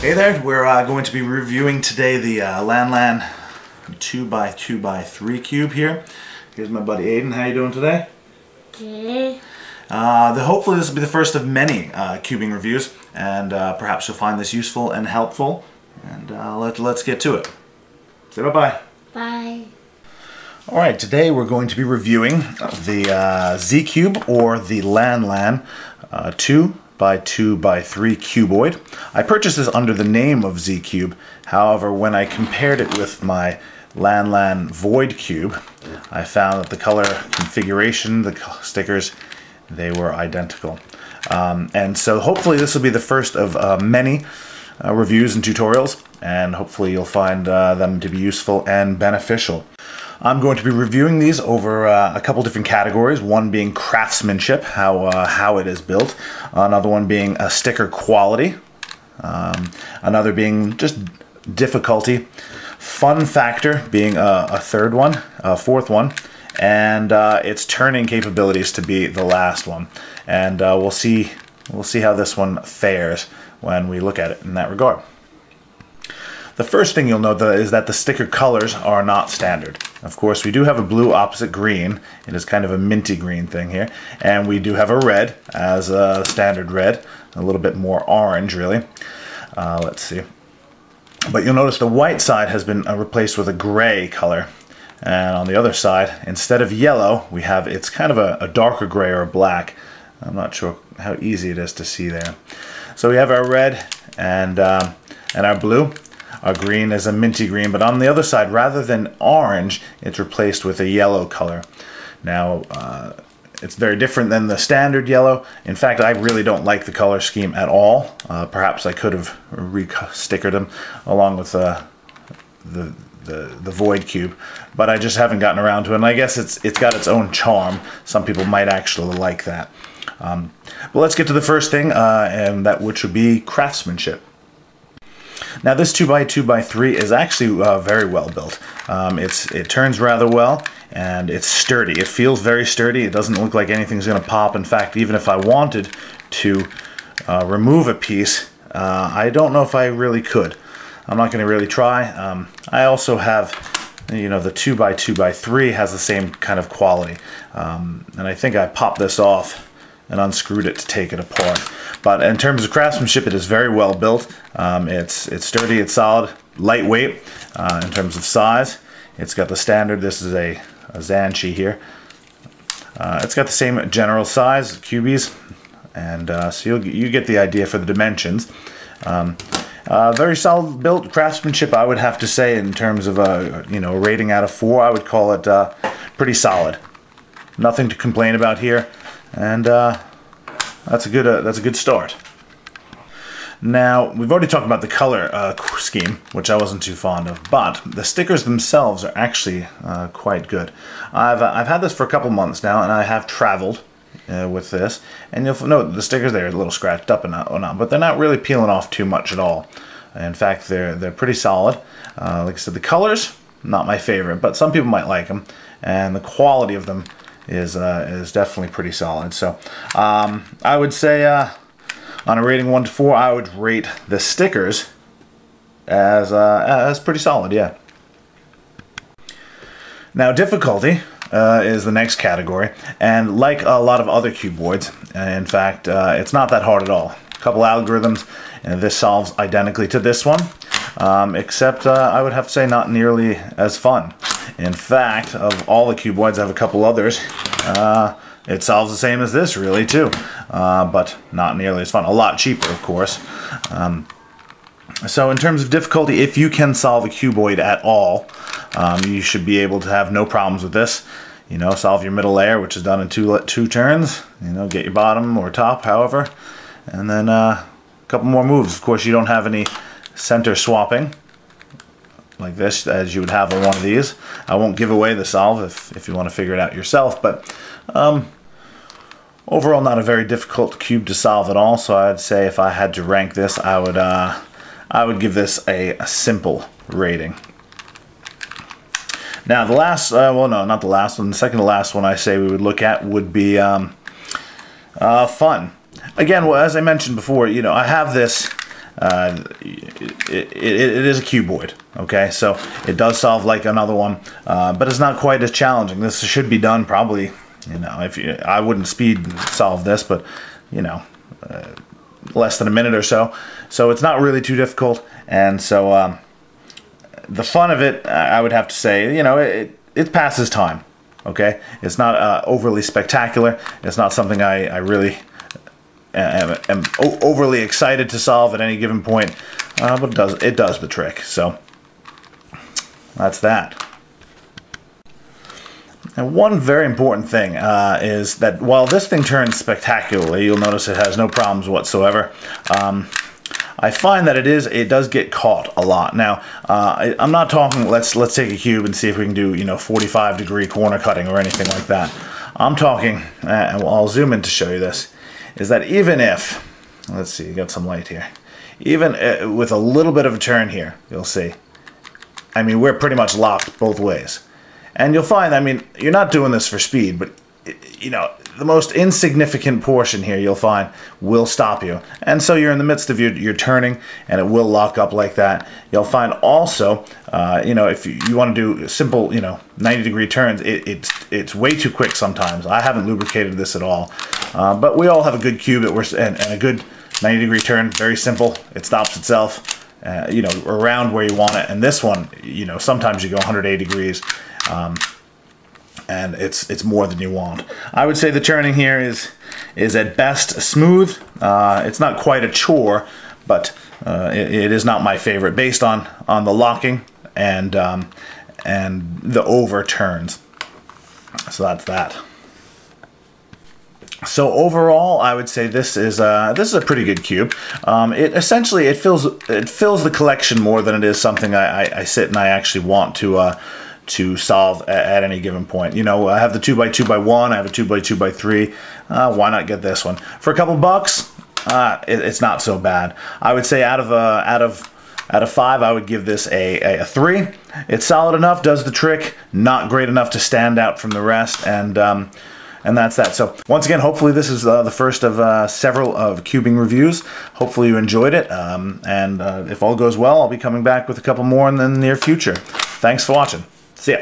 Hey there, we're going to be reviewing today the Lan Lan 2x2x3 cube here. Here's my buddy Aiden. How you doing today? Okay. Hopefully this will be the first of many cubing reviews, and perhaps you'll find this useful and helpful. And let's get to it. Say bye-bye. Bye. Alright, today we're going to be reviewing the Z-Cube, or the Lan Lan 2x2x3 cuboid. I purchased this under the name of Z-Cube. However, when I compared it with my Lan Lan Void Cube, I found that the color configuration, the stickers, they were identical. And so hopefully this will be the first of many reviews and tutorials, and hopefully you'll find them to be useful and beneficial. I'm going to be reviewing these over a couple different categories, one being craftsmanship, how it is built, another one being sticker quality, another being just difficulty, fun factor being a fourth one, and its turning capabilities to be the last one. And we'll see how this one fares when we look at it in that regard. The first thing you'll note is that the sticker colors are not standard. Of course, we do have a blue opposite green. It is kind of a minty green thing here. And we do have a red as a standard red, a little bit more orange really. Let's see. But you'll notice the white side has been replaced with a gray color. And on the other side, instead of yellow, it's kind of a darker gray or a black. I'm not sure how easy it is to see there. So we have our red and our blue. Our green is a minty green, but on the other side, rather than orange, it's replaced with a yellow color. Now, it's very different than the standard yellow. In fact, I really don't like the color scheme at all. Perhaps I could have re-stickered them along with the Void Cube, but I just haven't gotten around to it. And I guess it's got its own charm. Some people might actually like that. But let's get to the first thing, which would be craftsmanship. Now this 2x2x3 is actually very well built. It turns rather well, and it's sturdy. It feels very sturdy. It doesn't look like anything's going to pop. In fact, even if I wanted to remove a piece, I don't know if I really could. I'm not going to really try. I also have, the 2x2x3 has the same kind of quality. And I think I popped this off and unscrewed it to take it apart. But in terms of craftsmanship, it is very well built. It's sturdy, it's solid, lightweight in terms of size. It's got the standard, this is a Zanchi here. It's got the same general size, cubies, and so you get the idea for the dimensions. Very solid built craftsmanship, I would have to say, in terms of a rating out of 4. I would call it pretty solid. Nothing to complain about here. And that's a good start. Now, we've already talked about the color scheme, which I wasn't too fond of, but the stickers themselves are actually quite good. I've had this for a couple months now, and I have traveled with this, and you'll note the stickers there are a little scratched up and whatnot, but they're not really peeling off too much at all. In fact, they're pretty solid. Like I said, the colors, not my favorite, but some people might like them, and the quality of them is definitely pretty solid. So I would say on a rating 1 to 4, I would rate the stickers as pretty solid, yeah. Now difficulty is the next category, and like a lot of other cuboids, in fact, it's not that hard at all. A couple algorithms, and this solves identically to this one, except I would have to say not nearly as fun. In fact, of all the cuboids, I have a couple others. It solves the same as this, really, too. But not nearly as fun. A lot cheaper, of course. So in terms of difficulty, if you can solve a cuboid at all, you should be able to have no problems with this. Solve your middle layer, which is done in two turns. Get your bottom or top, however. And then a couple more moves. Of course, you don't have any center swapping like this as you would have on one of these. I won't give away the solve if you want to figure it out yourself, but overall not a very difficult cube to solve at all. So I'd say if I had to rank this, I would give this a simple rating. Now the last, well no, not the last one, the second to last one I say we would look at would be fun. Again, well, as I mentioned before, I have this it is a cuboid. Okay, so it does solve like another one, but it's not quite as challenging. This should be done probably, you know, I wouldn't speed solve this, but you know, less than a minute or so. So it's not really too difficult, and so the fun of it, I would have to say, you know, it passes time. Okay, it's not overly spectacular. It's not something I really am overly excited to solve at any given point, but it does the trick. So that's that. And one very important thing is that while this thing turns spectacularly, you'll notice it has no problems whatsoever. I find that it does get caught a lot. Now, I'm not talking, let's take a cube and see if we can do, you know, 45-degree corner cutting or anything like that. I'm talking, and I'll zoom in to show you this, is that even if, let's see, you got some light here, even with a little bit of a turn here, you'll see, I mean, we're pretty much locked both ways. And you'll find, I mean, you're not doing this for speed, but, you know, the most insignificant portion here you'll find will stop you. And so you're in the midst of your turning, and it will lock up like that. You'll find also, you know, if you want to do simple, you know, 90-degree turns, it's way too quick sometimes. I haven't lubricated this at all. But we all have a good cube and a good 90-degree turn, very simple. It stops itself, you know, around where you want it. And this one, you know, sometimes you go 180 degrees. And it's more than you want. I would say the turning here is at best smooth. It's not quite a chore, but it is not my favorite based on the locking and the overturns. So that's that. So overall, I would say this is a pretty good cube. It essentially fills the collection more than it is something I sit and I actually want to solve at any given point. You know, I have the 2x2x1, I have a 2x2x3. Why not get this one for a couple bucks? It's not so bad. I would say out of 5, I would give this a 3. It's solid enough, does the trick, not great enough to stand out from the rest, and that's that. So once again, hopefully this is the first of several of cubing reviews. Hopefully you enjoyed it, and if all goes well, I'll be coming back with a couple more in the near future. Thanks for watching. See ya.